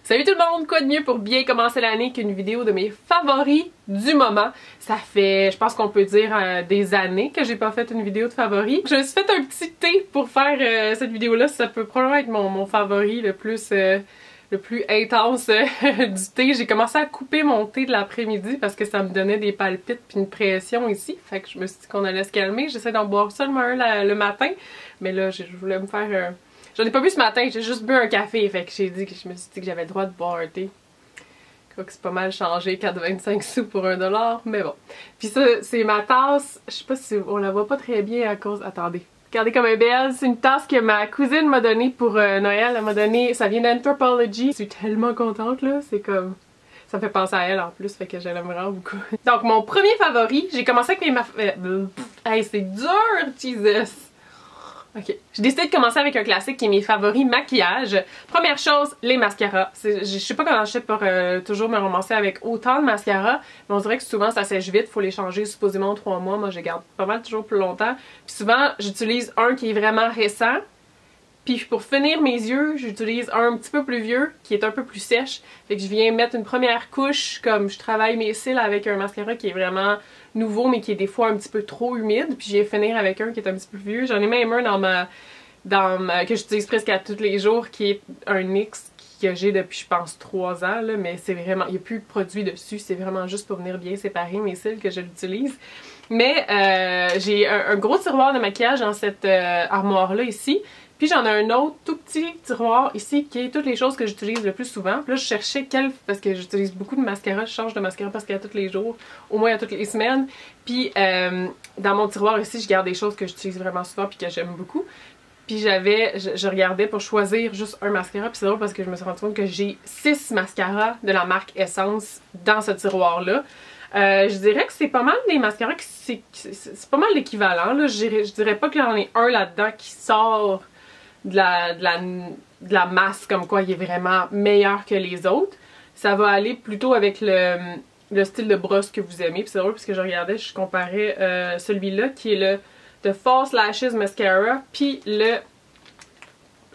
Salut tout le monde! Quoi de mieux pour bien commencer l'année qu'une vidéo de mes favoris du moment? Ça fait, je pense qu'on peut dire, des années que j'ai pas fait une vidéo de favoris. Je me suis fait un petit thé pour faire cette vidéo-là. Ça peut probablement être mon favori le plus intense du thé. J'ai commencé à couper mon thé de l'après-midi parce que ça me donnait des palpites puis une pression ici. Fait que je me suis dit qu'on allait se calmer. J'essaie d'en boire seulement un le matin. Mais là, je voulais me faire... J'en ai pas bu ce matin, j'ai juste bu un café. Fait que je me suis dit que j'avais le droit de boire un thé. Je crois que c'est pas mal changé, 4,25 sous pour $1, mais bon. Puis ça, c'est ma tasse. Je sais pas si on la voit pas très bien à cause... Attendez. Regardez comme elle est belle. C'est une tasse que ma cousine m'a donnée pour Noël. Elle m'a donné... Ça vient d'Anthropologie. Je suis tellement contente, là. C'est comme... Ça me fait penser à elle en plus, fait que je l'aime vraiment beaucoup. Donc, mon premier favori, j'ai commencé avec mes... Hey, c'est dur, Jesus! Ok. J'ai décidé de commencer avec un classique qui est mes favoris maquillage. Première chose, les mascaras. Je sais pas comment je fais pour toujours me romancer avec autant de mascaras, mais on dirait que souvent ça sèche vite, faut les changer supposément en 3 mois. Moi je garde pas mal toujours plus longtemps. Puis souvent j'utilise un qui est vraiment récent. Puis pour finir mes yeux, j'utilise un petit peu plus vieux qui est un peu plus sèche. Fait que je viens mettre une première couche, comme je travaille mes cils avec un mascara qui est vraiment nouveau mais qui est des fois un petit peu trop humide. Puis je viens finir avec un qui est un petit peu vieux. J'en ai même un que j'utilise presque à tous les jours qui est un NYX que j'ai depuis je pense 3 ans. Là, mais c'est vraiment, il n'y a plus de produit dessus. C'est vraiment juste pour venir bien séparer mes cils que je l'utilise. Mais j'ai un gros tiroir de maquillage dans cette armoire-là ici. Puis j'en ai un autre tout petit tiroir ici qui est toutes les choses que j'utilise le plus souvent. Puis là je cherchais parce que j'utilise beaucoup de mascara, je change de mascara presque à tous les jours, au moins à toutes les semaines. Puis dans mon tiroir ici je garde des choses que j'utilise vraiment souvent puis que j'aime beaucoup. Puis je regardais pour choisir juste un mascara, puis c'est drôle parce que je me suis rendu compte que j'ai 6 mascaras de la marque Essence dans ce tiroir-là. Je dirais que c'est pas mal des mascaras c'est pas mal l'équivalent. Je dirais pas qu'il y en ait un là-dedans qui sort de la masse comme quoi il est vraiment meilleur que les autres. Ça va aller plutôt avec le style de brosse que vous aimez. Puis c'est drôle parce que je regardais, je comparais celui-là qui est le The False Lashes Mascara puis le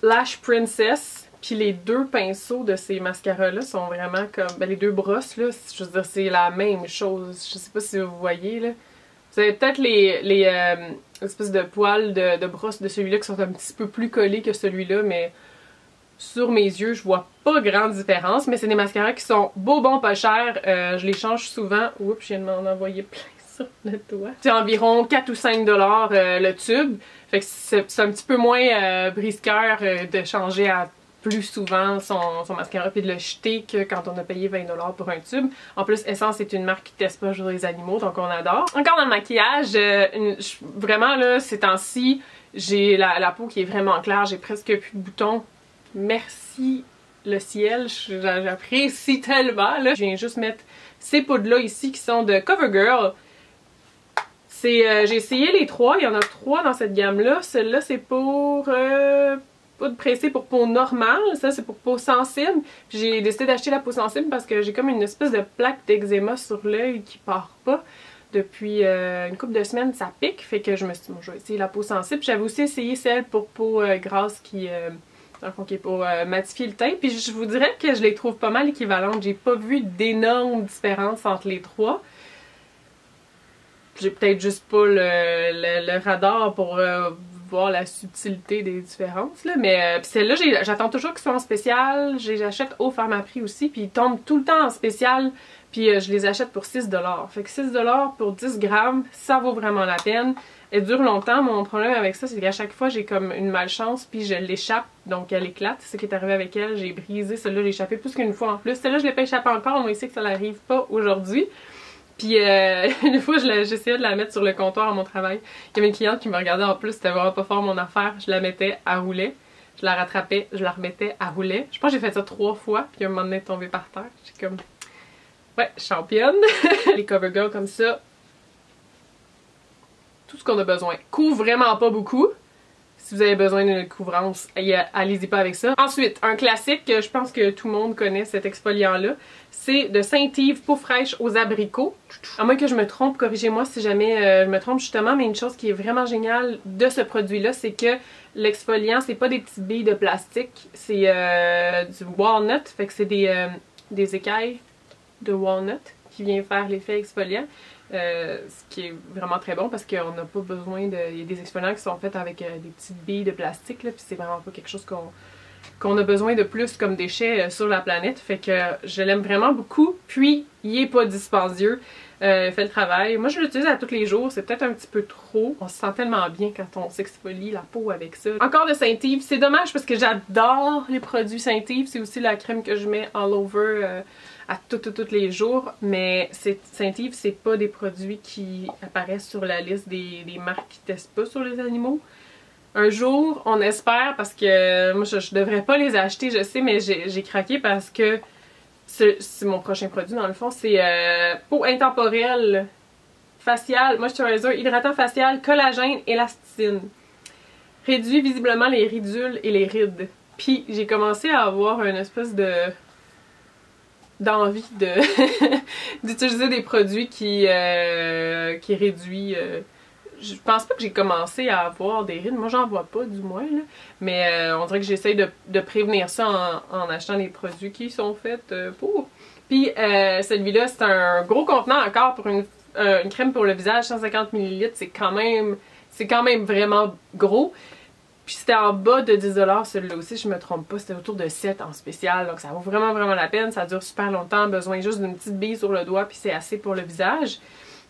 Lash Princess. Puis les deux pinceaux de ces mascaras-là sont vraiment comme... Ben les deux brosses, là, je veux dire, c'est la même chose. Je sais pas si vous voyez, là. Vous avez peut-être les espèces de poils de brosse de celui-là qui sont un petit peu plus collés que celui-là, mais sur mes yeux, je vois pas grande différence. Mais c'est des mascaras qui sont beaux, bons, pas chers. Je les change souvent. Oups, je viens de m'en envoyer plein sur le doigt. C'est environ 4 ou 5 $ le tube. Fait que c'est un petit peu moins brise-cœur de changer à plus souvent son mascara puis de le jeter que quand on a payé 20 $ pour un tube. En plus, Essence est une marque qui teste pas sur les animaux, donc on adore. Encore dans le maquillage, vraiment là, ces temps-ci, j'ai la peau qui est vraiment claire, j'ai presque plus de boutons. Merci le ciel, j'apprécie tellement. Là. Je viens juste mettre ces poudres-là ici qui sont de CoverGirl. J'ai essayé les 3, il y en a 3 dans cette gamme-là. Celle-là, c'est pour... poudre pressée pour peau normale, ça c'est pour peau sensible. J'ai décidé d'acheter la peau sensible parce que j'ai comme une espèce de plaque d'eczéma sur l'œil qui part pas. Depuis une couple de semaines, ça pique, fait que je me suis dit, bon, je vais essayer la peau sensible. J'avais aussi essayé celle pour peau grasse qui dans le fond, qui est pour matifier le teint. Puis je vous dirais que je les trouve pas mal équivalentes. J'ai pas vu d'énormes différences entre les 3. J'ai peut-être juste pas le radar pour voir la subtilité des différences, là. Mais celle-là, j'attends toujours qu'ils soient en spécial. J'achète au Pharmaprix aussi, puis ils tombent tout le temps en spécial. Puis je les achète pour 6 $. Fait que 6 $ pour 10 grammes, ça vaut vraiment la peine. Elle dure longtemps. Mon problème avec ça, c'est qu'à chaque fois, j'ai comme une malchance, puis je l'échappe, donc elle éclate. C'est ce qui est arrivé avec elle. J'ai brisé celle-là, j'ai échappé plus qu'une fois en plus. Celle-là, je l'ai pas échappé encore, on va essayer que ça n'arrive pas aujourd'hui. Puis une fois, j'essayais de la mettre sur le comptoir à mon travail. Il y avait une cliente qui me regardait en plus, c'était vraiment pas fort mon affaire. Je la mettais à rouler, je la rattrapais, je la remettais à rouler. Je pense que j'ai fait ça 3 fois, puis à un moment donné, elle est tombée par terre. J'ai comme... Ouais, championne! Les CoverGirl comme ça, tout ce qu'on a besoin. Couvre vraiment pas beaucoup. Si vous avez besoin d'une couvrance, allez-y pas avec ça. Ensuite, un classique, je pense que tout le monde connaît cet exfoliant-là, c'est de Saint-Yves peau fraîche aux abricots. À moins que je me trompe, corrigez-moi si jamais je me trompe justement, mais une chose qui est vraiment géniale de ce produit-là, c'est que l'exfoliant, c'est pas des petites billes de plastique, c'est du walnut, fait que c'est des écailles de walnut qui vient faire l'effet exfoliant. Ce qui est vraiment très bon parce qu'on n'a pas besoin de... Il y a des exfoliants qui sont faits avec des petites billes de plastique, là, puis c'est vraiment pas quelque chose qu'on a besoin de plus comme déchet sur la planète. Fait que je l'aime vraiment beaucoup. Puis, il est pas dispendieux. Fait le travail. Moi, je l'utilise à tous les jours. C'est peut-être un petit peu trop. On se sent tellement bien quand on s'exfolie la peau avec ça. Encore de Saint-Yves. C'est dommage parce que j'adore les produits Saint-Yves. C'est aussi la crème que je mets all over à tous les jours. Mais Saint-Yves, c'est pas des produits qui apparaissent sur la liste des marques qui testent pas sur les animaux. Un jour, on espère, parce que moi je devrais pas les acheter, je sais, mais j'ai craqué parce que c'est mon prochain produit dans le fond. C'est peau intemporelle faciale, moisturizer, hydratant facial, collagène, élasticine. Réduit visiblement les ridules et les rides. Puis j'ai commencé à avoir une espèce d'envie d'utiliser des produits qui réduit. Je pense pas que j'ai commencé à avoir des rides. Moi, j'en vois pas, du moins, là. Mais on dirait que j'essaye de prévenir ça en achetant des produits qui sont faits pour. Puis, celui-là, c'est un gros contenant encore pour une crème pour le visage, 150 ml. C'est quand même vraiment gros. Puis, c'était en bas de 10 $, celui-là aussi, je me trompe pas. C'était autour de 7 en spécial. Donc, ça vaut vraiment la peine. Ça dure super longtemps. Besoin juste d'une petite bille sur le doigt, puis c'est assez pour le visage.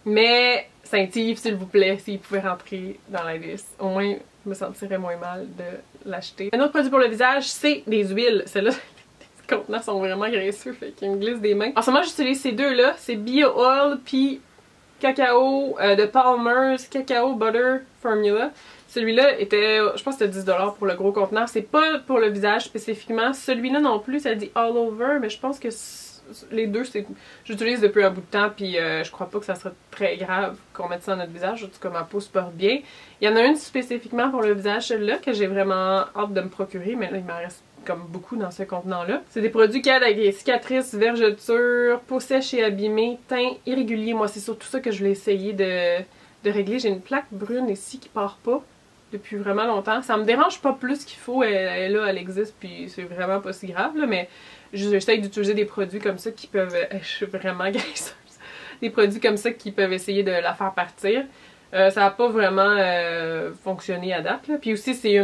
Mais Saint-Yves, s'il vous plaît, s'il pouvait rentrer dans la liste. Au moins, je me sentirais moins mal de l'acheter. Un autre produit pour le visage, c'est des huiles. Celles-là, les contenants sont vraiment graisseux, fait qu'ils me glissent des mains. En ce moment, j'utilise ces deux-là. C'est Bio Oil puis Cacao de Palmer's Cacao Butter Formula. Celui-là était, je pense que c'était 10 $ pour le gros contenant. C'est pas pour le visage spécifiquement. Celui-là non plus, ça dit all over, mais je pense que les deux, j'utilise depuis un bout de temps, puis je crois pas que ça sera très grave qu'on mette ça dans notre visage, en tout cas ma peau se porte bien. Il y en a une spécifiquement pour le visage, celle-là, que j'ai vraiment hâte de me procurer, mais là il m'en reste comme beaucoup dans ce contenant-là. C'est des produits qui aident avec les cicatrices, vergetures, peau sèche et abîmée, teint irrégulier. Moi c'est surtout ça que je voulais essayer de régler. J'ai une plaque brune ici qui part pas depuis vraiment longtemps. Ça me dérange pas plus qu'il faut, elle est là, elle existe, puis c'est vraiment pas si grave, là, mais j'essaye d'utiliser des produits comme ça qui peuvent... je suis vraiment graisseuse. Des produits comme ça qui peuvent essayer de la faire partir. Ça n'a pas vraiment fonctionné à date, là. Puis aussi, c'est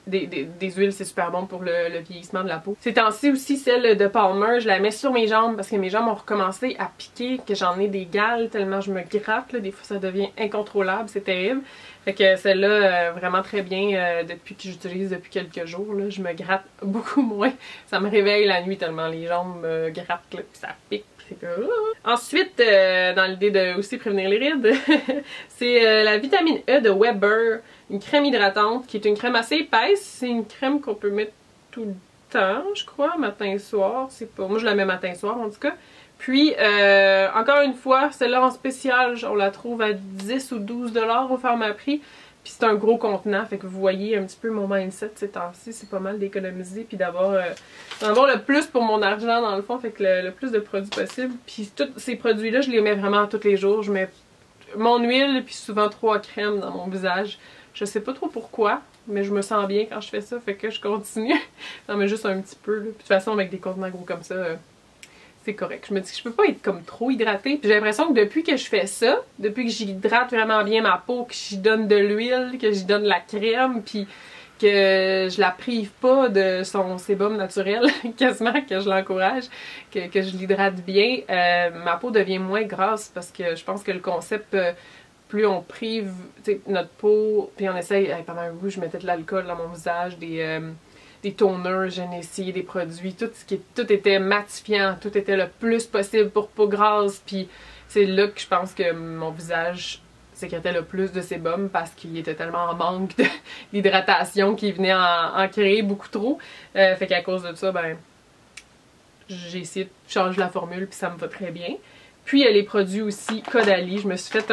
des huiles, c'est super bon pour le vieillissement de la peau. Ces temps-ci aussi, celle de Palmer, je la mets sur mes jambes parce que mes jambes ont recommencé à piquer, que j'en ai des gales tellement je me gratte, là. Des fois, ça devient incontrôlable, c'est terrible. Fait que celle-là, vraiment très bien depuis que j'utilise depuis quelques jours. Là, je me gratte beaucoup moins. Ça me réveille la nuit tellement les jambes me grattent, là, puis ça pique. Ensuite, dans l'idée de aussi prévenir les rides, c'est la vitamine E de Weber, une crème hydratante qui est une crème assez épaisse. C'est une crème qu'on peut mettre tout le temps, je crois, matin et soir. C'est pas... Moi, je la mets matin et soir en tout cas. Puis, encore une fois, celle-là en spécial, on la trouve à 10 ou 12 $ au Pharmaprix. Puis c'est un gros contenant, fait que vous voyez un petit peu mon mindset ces temps-ci, c'est pas mal d'économiser puis d'avoir le plus pour mon argent dans le fond, fait que le plus de produits possible. Puis tous ces produits-là, je les mets vraiment tous les jours. Je mets mon huile puis souvent 3 crèmes dans mon visage. Je sais pas trop pourquoi, mais je me sens bien quand je fais ça, fait que je continue. J'en mets juste un petit peu, là. Puis de toute façon, avec des contenants gros comme ça... c'est correct. Je me dis que je peux pas être comme trop hydratée. J'ai l'impression que depuis que je fais ça, depuis que j'hydrate vraiment bien ma peau, que j'y donne de l'huile, que j'y donne de la crème, puis que je la prive pas de son sébum naturel, quasiment que je l'encourage, que je l'hydrate bien, ma peau devient moins grasse parce que je pense que le concept, plus on prive notre peau, puis on essaye, pendant un bout je mettais de l'alcool dans mon visage, des toners, j'en ai essayé des produits, tout était matifiant, tout était le plus possible pour peau grasse, puis c'est là que je pense que mon visage sécrétait le plus de sébum parce qu'il était tellement en manque d'hydratation qu'il venait en créer beaucoup trop. Fait qu'à cause de ça, ben j'ai essayé de changer la formule puis ça me va très bien. Puis il y a les produits aussi Caudalie, je me suis fait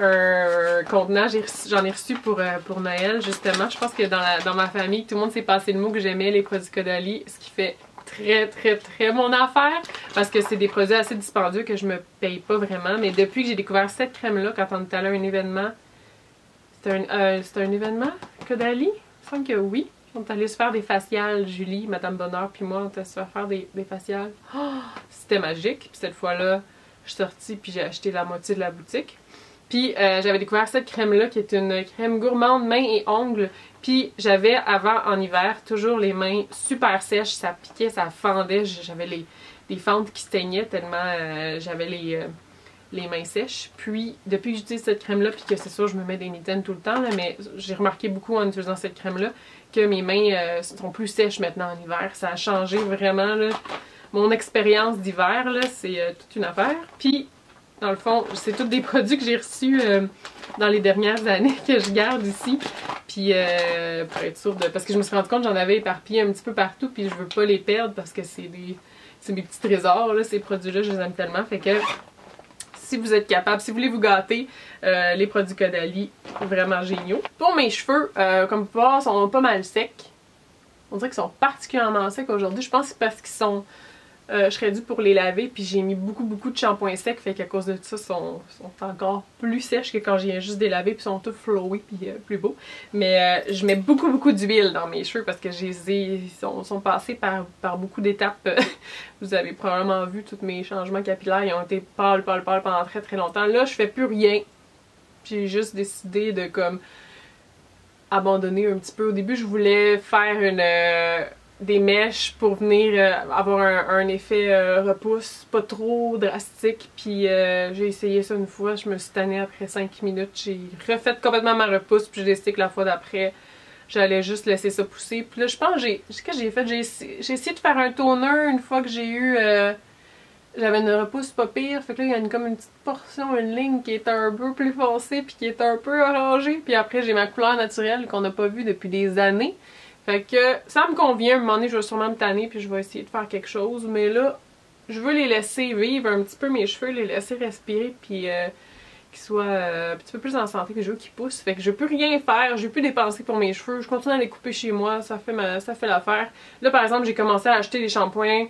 un contenant, j'en ai reçu pour Noël justement. Je pense que dans ma famille, tout le monde s'est passé le mot que j'aimais les produits Caudalie, ce qui fait très mon affaire parce que c'est des produits assez dispendieux que je me paye pas vraiment. Mais depuis que j'ai découvert cette crème-là, quand on est allé à un événement, c'était un événement Caudalie? Il me semble que oui. On est allé se faire des faciales, Julie, Madame Bonheur, puis moi, on est allé se faire des faciales. Oh, c'était magique. Puis cette fois-là, je suis sortie puis j'ai acheté la moitié de la boutique. Puis j'avais découvert cette crème-là qui est une crème gourmande mains et ongles. Puis j'avais avant en hiver toujours les mains super sèches, ça piquait, ça fendait, j'avais les fentes qui se teignaient tellement j'avais les mains sèches. Puis depuis que j'utilise cette crème-là, puis que c'est sûr je me mets des mitaines tout le temps, là, mais j'ai remarqué beaucoup en utilisant cette crème-là que mes mains sont plus sèches maintenant en hiver. Ça a changé vraiment là. Mon expérience d'hiver, là, c'est toute une affaire. Puis dans le fond, c'est tous des produits que j'ai reçus dans les dernières années que je garde ici. Puis pour être sûre de... Parce que je me suis rendu compte que j'en avais éparpillé un petit peu partout puis je veux pas les perdre parce que c'est mes petits trésors, là, ces produits-là, je les aime tellement. Fait que si vous êtes capable, si vous voulez vous gâter, les produits Caudalie, vraiment géniaux. Pour mes cheveux, comme vous pouvez voir, sont pas mal secs. On dirait qu'ils sont particulièrement secs aujourd'hui. Je pense que c'est parce qu'ils sont... je serais due pour les laver, puis j'ai mis beaucoup de shampoing sec, fait qu'à cause de ça, sont encore plus sèches que quand j'ai viens juste de les laver, puis sont tous flowy, puis plus beaux. Mais je mets beaucoup d'huile dans mes cheveux parce que ils sont passés par beaucoup d'étapes. Vous avez probablement vu tous mes changements capillaires, ils ont été pâles pendant très longtemps. Là, je fais plus rien. J'ai juste décidé de comme abandonner un petit peu. Au début, je voulais faire des mèches pour venir avoir un effet repousse pas trop drastique, puis j'ai essayé ça une fois, je me suis tannée après 5 minutes, j'ai refait complètement ma repousse, puis j'ai décidé que la fois d'après j'allais juste laisser ça pousser. Puis là je pense ce que j'ai fait, j'ai essayé de faire un toner une fois que j'ai eu j'avais une repousse pas pire, fait que là il y a comme une petite portion, une ligne qui est un peu plus foncée puis qui est un peu orangée, puis après j'ai ma couleur naturelle qu'on n'a pas vue depuis des années. Fait que ça me convient, à un moment donné je vais sûrement me tanner puis je vais essayer de faire quelque chose, mais là je veux les laisser vivre un petit peu mes cheveux, les laisser respirer puis qu'ils soient un petit peu plus en santé, puis je veux qu'ils poussent. Fait que je peux rien faire, je vais plus dépenser pour mes cheveux, je continue à les couper chez moi, ça fait l'affaire. Là par exemple j'ai commencé à acheter des shampoings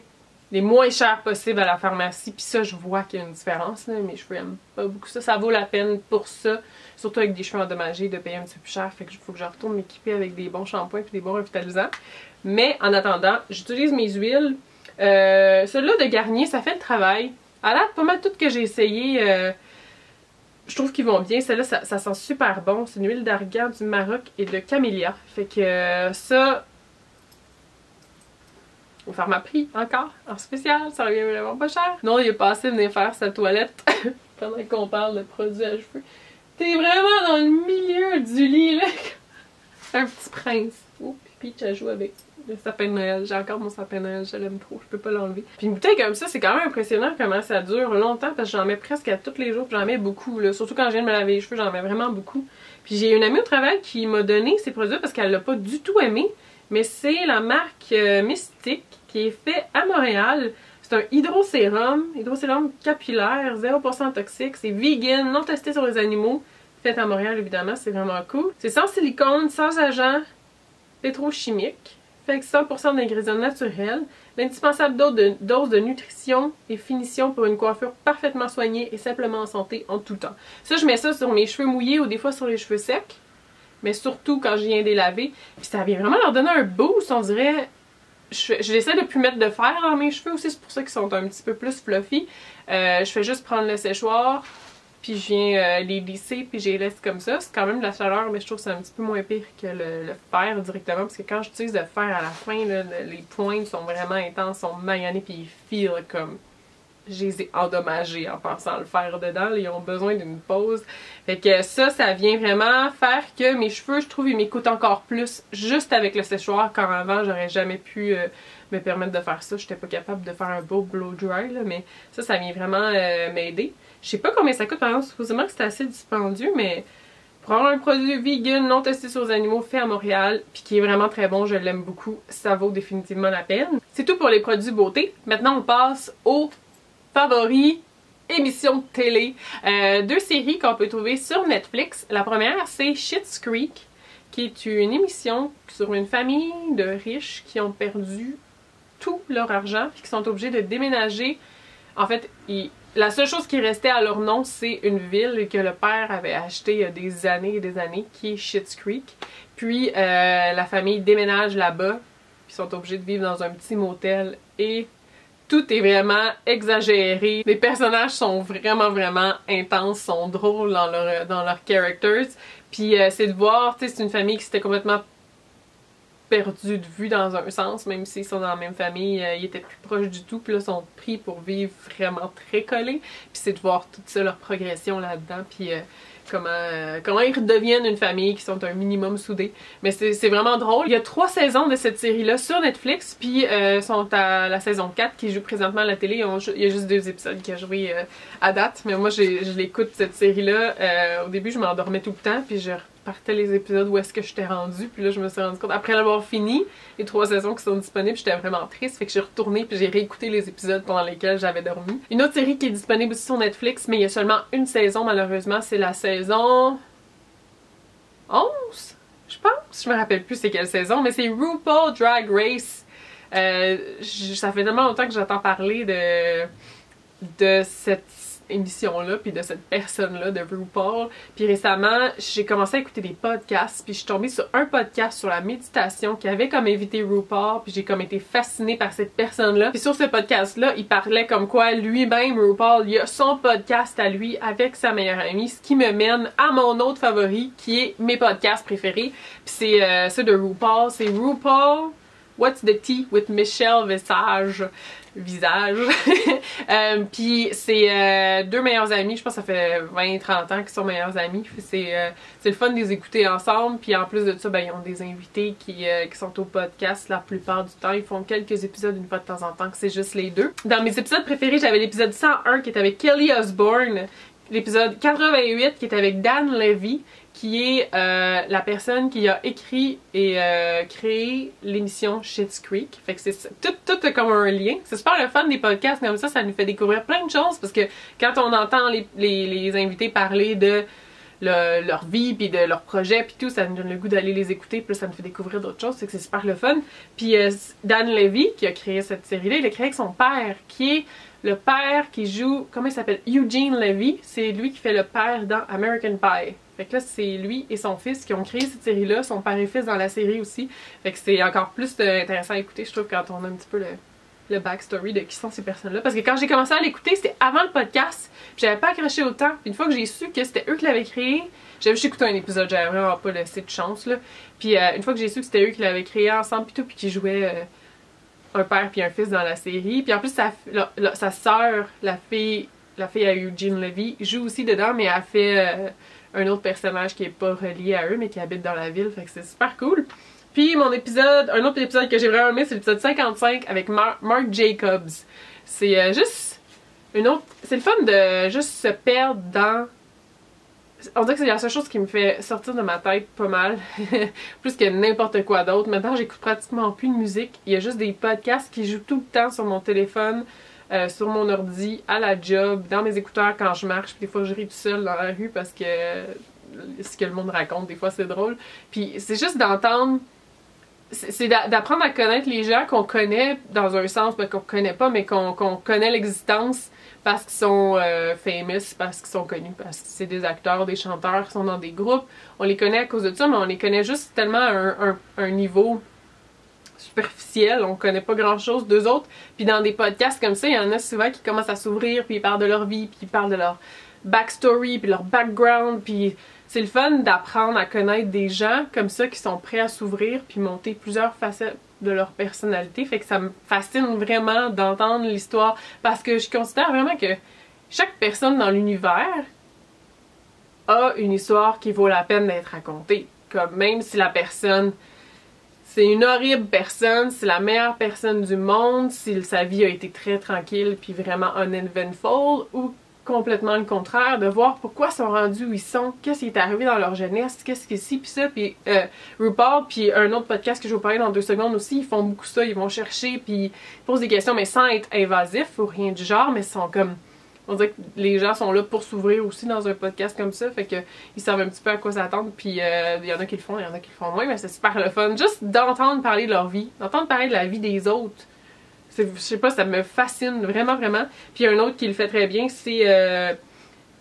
les moins chers possibles à la pharmacie, puis ça je vois qu'il y a une différence là. Mes cheveux aiment pas beaucoup ça, ça vaut la peine pour ça. Surtout avec des cheveux endommagés, de payer un petit peu plus cher. Fait que faut que je retourne m'équiper avec des bons shampoings et des bons revitalisants. Mais en attendant, j'utilise mes huiles. Celle-là de Garnier, ça fait le travail. À date, pas mal toutes que j'ai essayé, je trouve qu'ils vont bien. Celle-là, ça sent super bon. C'est une huile d'argan du Maroc et de camélia. Fait que ça... Au Pharmaprix, encore, en spécial. Ça revient vraiment pas cher. Non, il est passé venir faire sa toilette pendant qu'on parle de produits à cheveux. T'es vraiment dans le milieu du lit, là. Un petit prince. Oh, puis Peach, elle joue avec le sapin de Noël. J'ai encore mon sapin de Noël, je l'aime trop, je peux pas l'enlever. Puis une bouteille comme ça, c'est quand même impressionnant comment ça dure longtemps parce que j'en mets presque à tous les jours, puis j'en mets beaucoup, là. Surtout quand je viens de me laver les cheveux, j'en mets vraiment beaucoup. Puis j'ai une amie au travail qui m'a donné ces produits parce qu'elle l'a pas du tout aimé, mais c'est la marque Mystique qui est fait à Montréal. C'est un hydrosérum capillaire, 0% toxique, c'est vegan, non testé sur les animaux, fait à Montréal évidemment, c'est vraiment cool. C'est sans silicone, sans agents pétrochimiques, fait que 100% d'ingrédients naturels, l'indispensable dose de nutrition et finition pour une coiffure parfaitement soignée et simplement en santé en tout temps. Ça, je mets ça sur mes cheveux mouillés ou des fois sur les cheveux secs, mais surtout quand je viens de les laver, puis ça vient vraiment leur donner un boost, on dirait... J'essaie de plus mettre de fer dans mes cheveux aussi, c'est pour ça qu'ils sont un petit peu plus fluffy. Je fais juste prendre le séchoir, puis je viens les lisser, puis je les laisse comme ça. C'est quand même de la chaleur, mais je trouve que c'est un petit peu moins pire que le fer directement, parce que quand j'utilise le fer à la fin, là, les pointes sont vraiment intenses, sont maganés, puis ils filent comme... Je les ai endommagés en pensant le faire dedans, ils ont besoin d'une pause. Fait que ça vient vraiment faire que mes cheveux, je trouve, ils m'écoutent encore plus juste avec le séchoir, quand avant, j'aurais jamais pu me permettre de faire ça. J'étais pas capable de faire un beau blow dry, là, mais ça vient vraiment m'aider. Je sais pas combien ça coûte, par exemple, supposément que c'est assez dispendieux, mais pour avoir un produit vegan, non testé sur les animaux, fait à Montréal, puis qui est vraiment très bon, je l'aime beaucoup, ça vaut définitivement la peine. C'est tout pour les produits beauté. Maintenant, on passe aux favoris émissions de télé. Deux séries qu'on peut trouver sur Netflix. La première, c'est Schitt's Creek, qui est une émission sur une famille de riches qui ont perdu tout leur argent puis qui sont obligés de déménager. En fait, la seule chose qui restait à leur nom, c'est une ville que le père avait achetée il y a des années et des années, qui est Schitt's Creek. Puis la famille déménage là-bas, puis sont obligés de vivre dans un petit motel et tout est vraiment exagéré. Les personnages sont vraiment intenses, sont drôles dans leurs characters. Puis c'est de voir, tu sais, c'est une famille qui s'était complètement perdue de vue dans un sens, même s'ils sont dans la même famille, ils étaient plus proches du tout. Puis là, ils sont pris pour vivre vraiment très collés. Puis c'est de voir toute ça, leur progression là-dedans. Puis comment ils redeviennent une famille qui sont un minimum soudés. Mais c'est vraiment drôle. Il y a 3 saisons de cette série-là sur Netflix, puis sont à la saison 4 qui joue présentement à la télé. Il y a juste 2 épisodes qui ont joué à date, mais moi je l'écoute cette série-là. Au début je m'endormais tout le temps, puis je repartais les épisodes où est-ce que j'étais rendue, puis là je me suis rendu compte, après l'avoir fini, les 3 saisons qui sont disponibles, j'étais vraiment triste, fait que j'ai retourné puis j'ai réécouté les épisodes pendant lesquels j'avais dormi. Une autre série qui est disponible aussi sur Netflix, mais il y a seulement une saison malheureusement, c'est la saison 11, je pense. Je me rappelle plus c'est quelle saison, mais c'est RuPaul Drag Race. Ça fait tellement longtemps que j'entends parler de cette émission-là, puis de cette personne-là, de RuPaul. Puis récemment, j'ai commencé à écouter des podcasts, puis je suis tombée sur un podcast sur la méditation qui avait comme invité RuPaul, puis j'ai comme été fascinée par cette personne-là. Puis sur ce podcast-là, il parlait comme quoi lui-même, RuPaul, il a son podcast à lui avec sa meilleure amie, ce qui me mène à mon autre favori, qui est mes podcasts préférés. Puis c'est ceux de RuPaul, c'est RuPaul What's the Tea with Michelle Visage. Puis c'est 2 meilleurs amis, je pense que ça fait 20-30 ans qu'ils sont meilleurs amis. C'est le fun de les écouter ensemble. Puis en plus de ça, ben, ils ont des invités qui sont au podcast la plupart du temps. Ils font quelques épisodes une fois de temps en temps, que c'est juste les deux. Dans mes épisodes préférés, j'avais l'épisode 101 qui est avec Kelly Osbourne. L'épisode 88 qui est avec Dan Levy, qui est la personne qui a écrit et créé l'émission Schitt's Creek. Fait que c'est tout comme un lien. C'est super le fun des podcasts, mais comme ça nous fait découvrir plein de choses, parce que quand on entend les invités parler de leur vie, puis de leurs projets, puis tout, ça nous donne le goût d'aller les écouter, puis ça nous fait découvrir d'autres choses, c'est que c'est super le fun. Puis Dan Levy, qui a créé cette série-là, il l'a créé avec son père, qui est le père qui joue, comment il s'appelle? Eugene Levy. C'est lui qui fait le père dans American Pie. Fait que là, c'est lui et son fils qui ont créé cette série-là. Son père et fils dans la série aussi. Fait que c'est encore plus intéressant à écouter, je trouve, quand on a un petit peu le backstory de qui sont ces personnes-là. Parce que quand j'ai commencé à l'écouter, c'était avant le podcast. Puis j'avais pas accroché autant. Puis une fois que j'ai su que c'était eux qui l'avaient créé, j'avais juste écouté un épisode, j'avais vraiment pas laissé de chance, là. Puis une fois que j'ai su que c'était eux qui l'avaient créé ensemble, puis tout, puis qui jouaient un père puis un fils dans la série. Puis en plus, sa sœur, la fille à Eugene Levy, joue aussi dedans, mais elle fait un autre personnage qui est pas relié à eux, mais qui habite dans la ville. Fait que c'est super cool. Puis un autre épisode que j'ai vraiment aimé, c'est l'épisode 55 avec Marc Jacobs. C'est juste c'est le fun de juste se perdre dans... On dirait que c'est la seule chose qui me fait sortir de ma tête pas mal, plus que n'importe quoi d'autre. Maintenant, j'écoute pratiquement plus de musique. Il y a juste des podcasts qui jouent tout le temps sur mon téléphone, sur mon ordi, à la job, dans mes écouteurs quand je marche. Puis des fois, je ris tout seul dans la rue parce que ce que le monde raconte, des fois, c'est drôle. Puis c'est juste d'entendre... C'est d'apprendre à connaître les gens qu'on connaît dans un sens, ben, qu'on connaît pas, mais qu'on connaît l'existence parce qu'ils sont famous, parce qu'ils sont connus, parce que c'est des acteurs, des chanteurs qui sont dans des groupes. On les connaît à cause de ça, mais on les connaît juste tellement à un niveau superficiel, on connaît pas grand chose d'eux autres. Puis dans des podcasts comme ça, il y en a souvent qui commencent à s'ouvrir, puis ils parlent de leur vie, puis ils parlent de leur backstory, puis leur background, puis c'est le fun d'apprendre à connaître des gens comme ça qui sont prêts à s'ouvrir puis monter plusieurs facettes de leur personnalité. Fait que ça me fascine vraiment d'entendre l'histoire parce que je considère vraiment que chaque personne dans l'univers a une histoire qui vaut la peine d'être racontée. Comme même si la personne, c'est une horrible personne, c'est la meilleure personne du monde, si sa vie a été très tranquille puis vraiment uneventful, ou complètement le contraire, de voir pourquoi ils sont rendus où ils sont, qu'est-ce qui est arrivé dans leur jeunesse, qu'est-ce que c'est, puis ça, puis RuPaul, puis un autre podcast que je vais vous parler dans 2 secondes aussi, ils font beaucoup ça, ils vont chercher, puis ils posent des questions, mais sans être invasifs ou rien du genre, mais ils sont comme on dirait que les gens sont là pour s'ouvrir aussi dans un podcast comme ça, fait que ils savent un petit peu à quoi s'attendre, puis il y en a qui le font, il y en a qui le font moins, mais c'est super le fun. Juste d'entendre parler de leur vie, d'entendre parler de la vie des autres. Je sais pas, ça me fascine vraiment, vraiment. Puis il y a un autre qui le fait très bien, c'est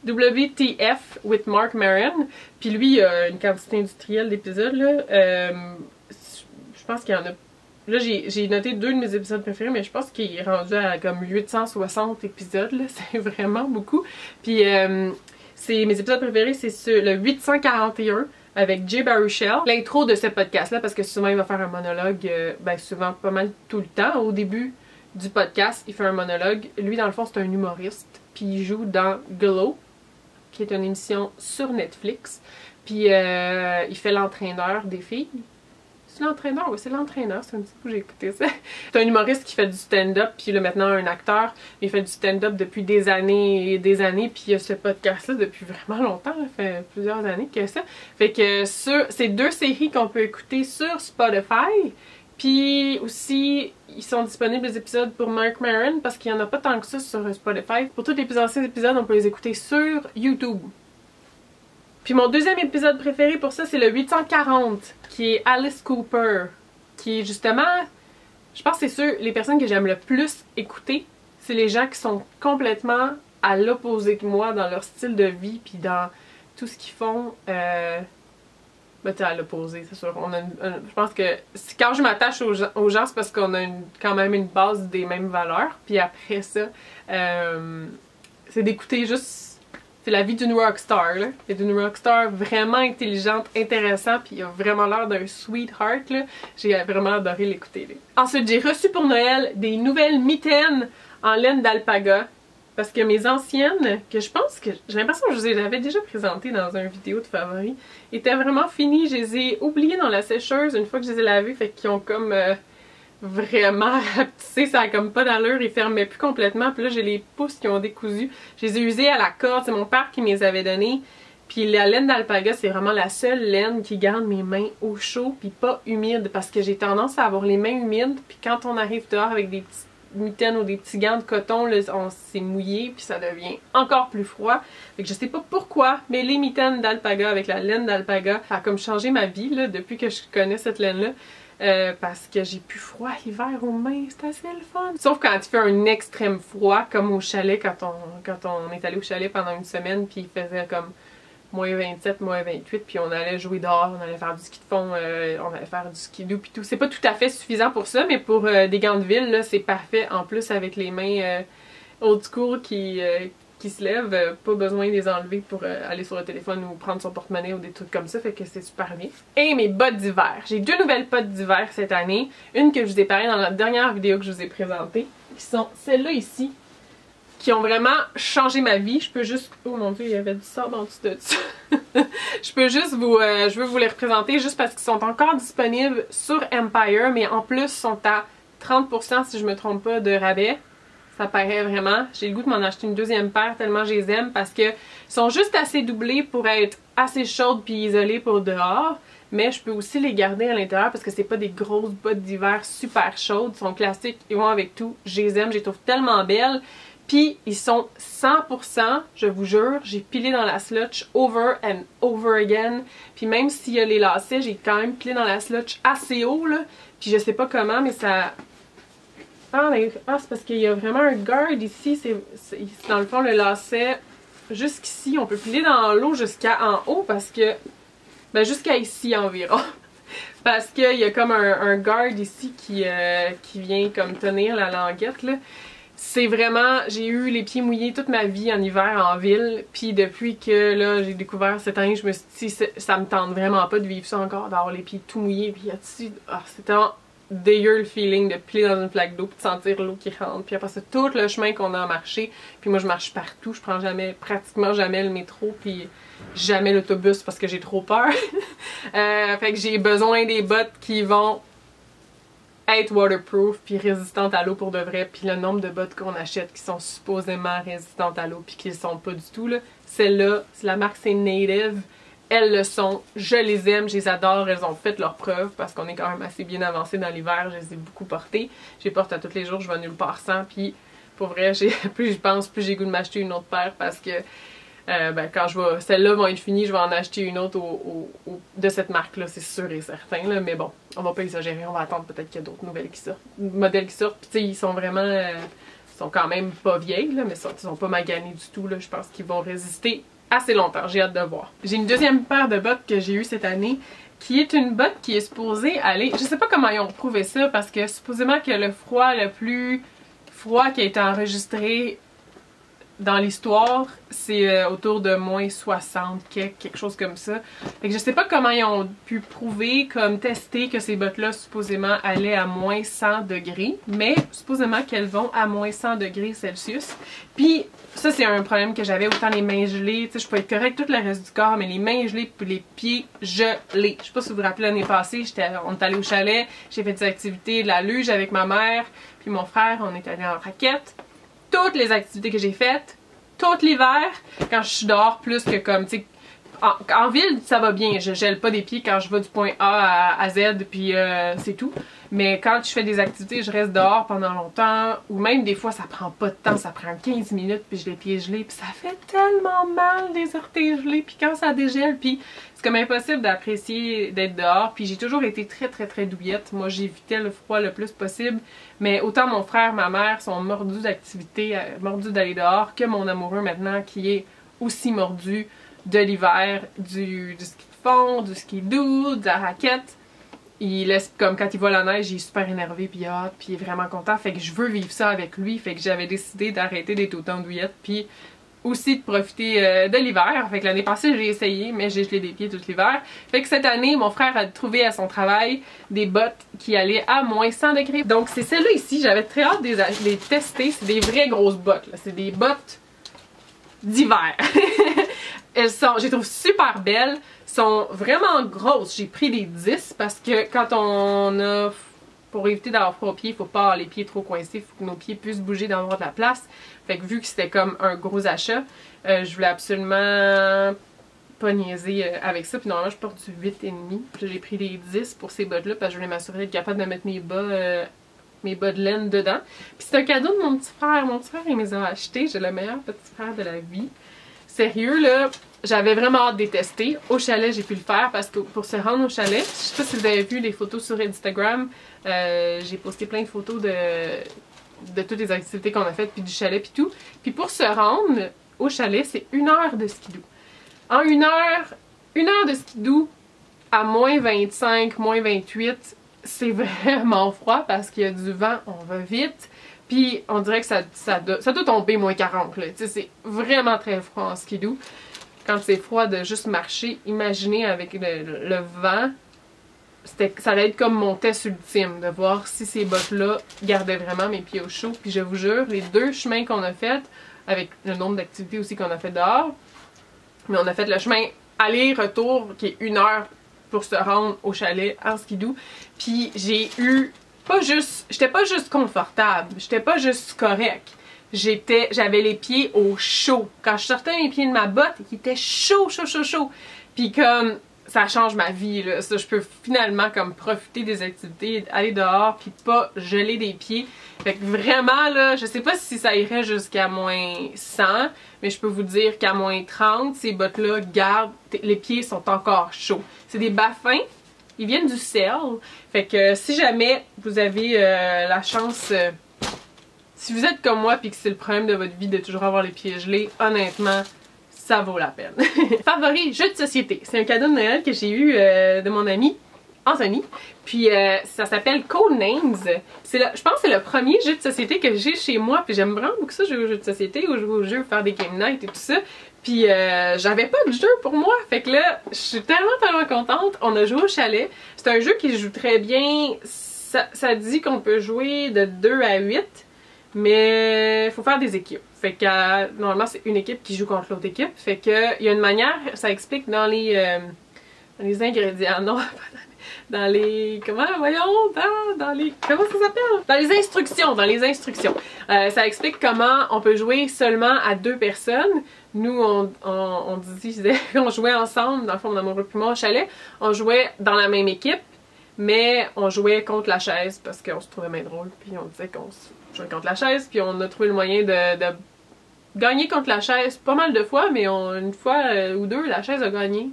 WTF with Marc Maron. Puis lui, il a une quantité industrielle d'épisodes, là. Je pense qu'il y en a... Là, j'ai noté 2 de mes épisodes préférés, mais je pense qu'il est rendu à comme 860 épisodes, là. C'est vraiment beaucoup. Puis mes épisodes préférés, c'est le 841 avec Jay Baruchel. L'intro de ce podcast-là, parce que souvent, il va faire un monologue, ben souvent, pas mal tout le temps. Au début du podcast, il fait un monologue. Lui, dans le fond, c'est un humoriste. Puis il joue dans Glow, qui est une émission sur Netflix. Puis il fait l'entraîneur des filles. C'est l'entraîneur? Oui, c'est l'entraîneur. C'est un petit peu que j'ai écouté ça. C'est un humoriste qui fait du stand-up, puis là maintenant un acteur. Il fait du stand-up depuis des années et des années, puis il y a ce podcast-là depuis vraiment longtemps. Ça fait plusieurs années que ça. Fait que c'est 2 séries qu'on peut écouter sur Spotify. Puis aussi, ils sont disponibles les épisodes pour Marc Maron parce qu'il n'y en a pas tant que ça sur Spotify. Pour tous les anciens épisodes, on peut les écouter sur YouTube. Puis mon deuxième épisode préféré pour ça, c'est le 840, qui est Alice Cooper. Qui est justement, je pense que c'est sûr, les personnes que j'aime le plus écouter, c'est les gens qui sont complètement à l'opposé de moi dans leur style de vie, puis dans tout ce qu'ils font. Ben, à l'opposé, c'est sûr. Je pense que quand je m'attache aux gens, c'est parce qu'on a quand même une base des mêmes valeurs. Puis après ça, c'est d'écouter juste... C'est la vie d'une rockstar, là. C'est d'une rockstar vraiment intelligente, intéressante, puis il a vraiment l'air d'un sweetheart, là. J'ai vraiment adoré l'écouter, là. Ensuite, j'ai reçu pour Noël des nouvelles mitaines en laine d'alpaga. Parce que mes anciennes, que je pense que j'ai l'impression que je les avais déjà présentées dans une vidéo de favoris, étaient vraiment finies. Je les ai oubliées dans la sécheuse une fois que je les ai lavées, fait qu'ils ont comme vraiment rapetissé, ça a comme pas d'allure, ils fermaient plus complètement. Puis là, j'ai les pouces qui ont décousu. Je les ai usées à la corde, c'est mon père qui me les avait données. Puis la laine d'alpaga, c'est vraiment la seule laine qui garde mes mains au chaud puis pas humide, parce que j'ai tendance à avoir les mains humides, puis quand on arrive dehors avec des petits mitaines ou des petits gants de coton, là, on s'est mouillé puis ça devient encore plus froid. Fait que je sais pas pourquoi, mais les mitaines d'alpaga avec la laine d'alpaga, ça a comme changé ma vie là, depuis que je connais cette laine-là. Parce que j'ai plus froid l'hiver aux mains, c'est assez le fun. Sauf quand il fait un extrême froid, comme au chalet, quand on est allé au chalet pendant une semaine, puis il faisait comme moins 27, moins 28, puis on allait jouer dehors, on allait faire du ski de fond, on allait faire du skidoo puis tout. C'est pas tout à fait suffisant pour ça, mais pour des gants de ville, là, c'est parfait. En plus, avec les mains old school qui se lèvent, pas besoin de les enlever pour aller sur le téléphone ou prendre son porte-monnaie ou des trucs comme ça, fait que c'est super bien. Et mes bottes d'hiver. J'ai 2 nouvelles bottes d'hiver cette année. Une que je vous ai parlé dans la dernière vidéo que je vous ai présentée, qui sont celles-là ici, qui ont vraiment changé ma vie. Je peux juste... Oh mon dieu, il y avait du sable en dessous de ça. Je peux juste je veux vous les représenter juste parce qu'ils sont encore disponibles sur Empire, mais en plus sont à 30% si je me trompe pas de rabais. Ça paraît vraiment. J'ai le goût de m'en acheter une deuxième paire tellement je les aime parce que sont juste assez doublés pour être assez chaudes puis isolées pour dehors. Mais je peux aussi les garder à l'intérieur parce que c'est pas des grosses bottes d'hiver super chaudes. Ils sont classiques, ils vont avec tout. Je les aime, je les trouve tellement belles. Puis ils sont 100%, je vous jure, j'ai pilé dans la slotch over and over again. Puis même s'il y a les lacets, j'ai quand même pilé dans la slotch assez haut là. Puis je sais pas comment, mais ça... Ah, c'est parce qu'il y a vraiment un guard ici. C'est dans le fond le lacet jusqu'ici. On peut piler dans l'eau jusqu'à en haut parce que... Ben jusqu'à ici environ. Parce qu'il y a comme un guard ici qui vient comme tenir la languette là. C'est vraiment, j'ai eu les pieds mouillés toute ma vie en hiver en ville, puis depuis que là j'ai découvert cette année, je me suis dit ça me tente vraiment pas de vivre ça encore, d'avoir les pieds tout mouillés, puis c'est tellement dégueu le feeling de plier dans une flaque d'eau, puis de sentir l'eau qui rentre, puis après ça tout le chemin qu'on a marché, puis moi je marche partout, je prends pratiquement jamais le métro, puis jamais l'autobus parce que j'ai trop peur. Fait que j'ai besoin des bottes qui vont être waterproof puis résistantes à l'eau pour de vrai, puis le nombre de bottes qu'on achète qui sont supposément résistantes à l'eau puis qui ne sont pas du tout là. Celle-là, la marque c'est Native, elles le sont, je les aime, je les adore, elles ont fait leur preuve parce qu'on est quand même assez bien avancé dans l'hiver, je les ai beaucoup portées, je les porte à tous les jours, je vais nulle part sans, puis pour vrai, plus j'y pense, plus j'ai goût de m'acheter une autre paire parce que ben, quand celles-là vont être finies, je vais en acheter une autre de cette marque-là, c'est sûr et certain. Là, mais bon, on va pas exagérer, on va attendre peut-être qu'il y a d'autres nouvelles qui sortent, modèles qui sortent. Puis tu sais, ils sont vraiment, ils sont quand même pas vieilles, là, mais ils sont pas maganés du tout. Là, je pense qu'ils vont résister assez longtemps. J'ai hâte de voir. J'ai une deuxième paire de bottes que j'ai eue cette année, qui est une botte qui est supposée aller... Je sais pas comment ils ont prouvé ça, parce que supposément que le froid le plus froid qui a été enregistré dans l'histoire, c'est autour de moins 60, quelque chose comme ça. Fait que je sais pas comment ils ont pu prouver, comme tester que ces bottes-là supposément allaient à moins 100 degrés, mais supposément qu'elles vont à moins 100 degrés Celsius. Puis ça, c'est un problème que j'avais, autant les mains gelées, tu sais, je pouvais être correcte tout le reste du corps, mais les mains gelées puis les pieds gelés. Je sais pas si vous vous rappelez, l'année passée, on est allé au chalet, j'ai fait des activités de la luge avec ma mère, puis mon frère, on est allé en raquette. Toutes les activités que j'ai faites, tout l'hiver, quand je suis dehors, plus que comme, tu sais, en ville, ça va bien, je gèle pas des pieds quand je vais du point A à Z, puis c'est tout. Mais quand je fais des activités, je reste dehors pendant longtemps, ou même des fois, ça prend pas de temps, ça prend 15 minutes, puis j'ai les pieds gelés, puis ça fait tellement mal, les orteils gelés, puis quand ça dégèle, puis c'est comme impossible d'apprécier d'être dehors, puis j'ai toujours été très douillette. Moi, j'évitais le froid le plus possible, mais autant mon frère, ma mère sont mordus d'activité, mordus d'aller dehors, que mon amoureux maintenant, qui est aussi mordu de l'hiver, du ski de fond, du ski doux, de la raquette. Il laisse, comme quand il voit la neige, il est super énervé puis hâte, puis il est vraiment content. Fait que je veux vivre ça avec lui. Fait que j'avais décidé d'arrêter d'être autant douillette, puis aussi de profiter de l'hiver. Fait que l'année passée, j'ai essayé, mais j'ai gelé des pieds tout l'hiver. Fait que cette année, mon frère a trouvé à son travail des bottes qui allaient à moins 100 degrés. Donc c'est celles-là ici, j'avais très hâte de les tester. C'est des vraies grosses bottes, là. C'est des bottes d'hiver. Elles sont, je les trouve super belles, sont vraiment grosses. J'ai pris des 10 parce que quand on a, pour éviter d'avoir froid aux pieds, il faut pas avoir les pieds trop coincés, il faut que nos pieds puissent bouger, d'avoir de la place. Fait que vu que c'était comme un gros achat, je voulais absolument pas niaiser avec ça. Puis normalement je porte du 8,5. Puis j'ai pris des 10 pour ces bottes là parce que je voulais m'assurer d'être capable de mettre mes bas de laine dedans. Puis c'est un cadeau de mon petit frère. Mon petit frère il me les a achetés. J'ai le meilleur petit frère de la vie. Sérieux là, j'avais vraiment hâte de les tester. Au chalet, j'ai pu le faire parce que pour se rendre au chalet, je sais pas si vous avez vu les photos sur Instagram, j'ai posté plein de photos de toutes les activités qu'on a faites, puis du chalet, puis tout. Puis pour se rendre au chalet, c'est 1 heure de skidoo. En 1 heure de skidoo à moins 25, moins 28, c'est vraiment froid parce qu'il y a du vent, on va vite. Puis on dirait que ça doit tomber moins 40 là. Tu sais, c'est vraiment très froid en skidoo. Quand c'est froid de juste marcher, imaginez avec le vent, ça allait être comme mon test ultime, de voir si ces bottes-là gardaient vraiment mes pieds au chaud. Puis je vous jure, les 2 chemins qu'on a fait, avec le nombre d'activités aussi qu'on a fait dehors, mais on a fait le chemin aller-retour qui est 1 heure pour se rendre au chalet en skidoo. Puis j'ai eu j'étais pas juste confortable, j'étais pas juste correct. J'avais les pieds au chaud. Quand je sortais mes pieds de ma botte, ils étaient chauds. Puis comme, ça change ma vie, là. Ça, je peux finalement comme profiter des activités, aller dehors, puis pas geler des pieds. Fait que vraiment, là, je sais pas si ça irait jusqu'à moins 100, mais je peux vous dire qu'à moins 30, ces bottes-là gardent, les pieds sont encore chauds. C'est des baffins. Ils viennent du sel. Fait que si jamais vous avez la chance, si vous êtes comme moi puis que c'est le problème de votre vie de toujours avoir les pieds gelés, honnêtement, ça vaut la peine. Favori, jeu de société. C'est un cadeau de Noël que j'ai eu de mon ami Anthony. Puis ça s'appelle Codenames. Je pense que c'est le premier jeu de société que j'ai chez moi. Puis j'aime vraiment beaucoup ça, jouer aux jeux de société, ou jouer aux jeux, faire des game night et tout ça. Puis j'avais pas de jeu pour moi. Fait que là, je suis tellement contente. On a joué au chalet. C'est un jeu qui joue très bien. Ça dit qu'on peut jouer de 2 à 8. Mais il faut faire des équipes. Fait que normalement c'est une équipe qui joue contre l'autre équipe. Fait que il y a une manière, ça explique dans les ingrédients, non, dans les, comment, voyons, dans les, comment ça s'appelle? Dans les instructions. Ça explique comment on peut jouer seulement à 2 personnes. Nous, on disait qu'on jouait ensemble, dans le fond, mon amoureux puis moi au chalet. On jouait dans la même équipe, mais on jouait contre la chaise parce qu'on se trouvait bien drôle, puis on disait qu'on se jouer contre la chaise, puis on a trouvé le moyen de gagner contre la chaise pas mal de fois, mais une fois ou deux, la chaise a gagné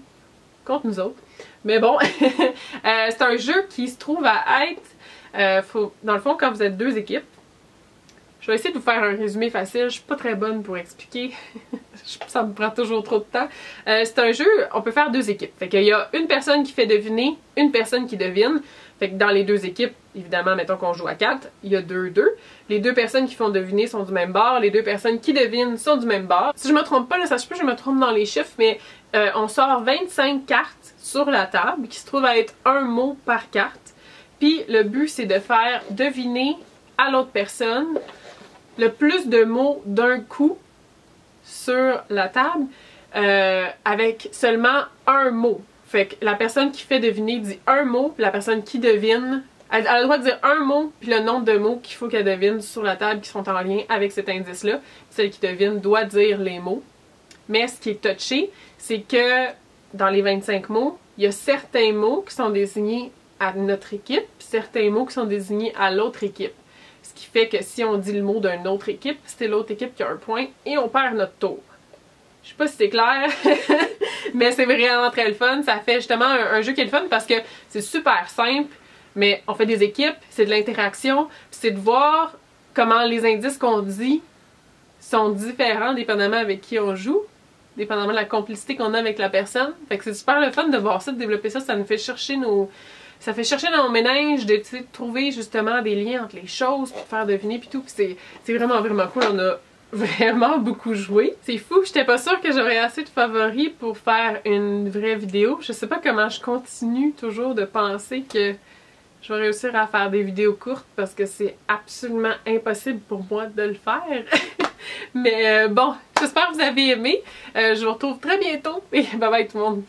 contre nous autres. Mais bon, c'est un jeu qui se trouve à être, dans le fond, quand vous êtes deux équipes. Je vais essayer de vous faire un résumé facile, je suis pas très bonne pour expliquer, ça me prend toujours trop de temps. C'est un jeu, on peut faire deux équipes. Fait qu'il y a une personne qui fait deviner, une personne qui devine. Fait que dans les deux équipes, évidemment, mettons qu'on joue à 4, il y a 2-2. Les deux personnes qui font deviner sont du même bord, les deux personnes qui devinent sont du même bord. Si je me trompe pas, là, ça se peut que je me trompe dans les chiffres, mais on sort 25 cartes sur la table, qui se trouve à être un mot par carte. Puis le but, c'est de faire deviner à l'autre personne le plus de mots d'un coup sur la table avec seulement un mot. Fait que la personne qui fait deviner dit un mot, puis la personne qui devine, elle a le droit de dire un mot, puis le nombre de mots qu'il faut qu'elle devine sur la table qui sont en lien avec cet indice-là. Celle qui devine doit dire les mots. Mais ce qui est touché, c'est que dans les 25 mots, il y a certains mots qui sont désignés à notre équipe, puis certains mots qui sont désignés à l'autre équipe. Ce qui fait que si on dit le mot d'une autre équipe, c'est l'autre équipe qui a un point et on perd notre tour. Je sais pas si c'est clair, mais c'est vraiment très le fun. Ça fait justement un jeu qui est le fun parce que c'est super simple, mais on fait des équipes, c'est de l'interaction, c'est de voir comment les indices qu'on dit sont différents dépendamment avec qui on joue, dépendamment de la complicité qu'on a avec la personne. Fait que c'est super le fun de voir ça, de développer ça, ça nous fait chercher nos... Ça fait chercher dans mon ménage de trouver justement des liens entre les choses, pour faire deviner puis tout. Puis c'est vraiment vraiment cool. On a vraiment beaucoup joué. C'est fou, j'étais pas sûre que j'aurais assez de favoris pour faire une vraie vidéo. Je sais pas comment je continue toujours de penser que je vais réussir à faire des vidéos courtes parce que c'est absolument impossible pour moi de le faire. Mais bon, j'espère que vous avez aimé. Je vous retrouve très bientôt et bye bye tout le monde.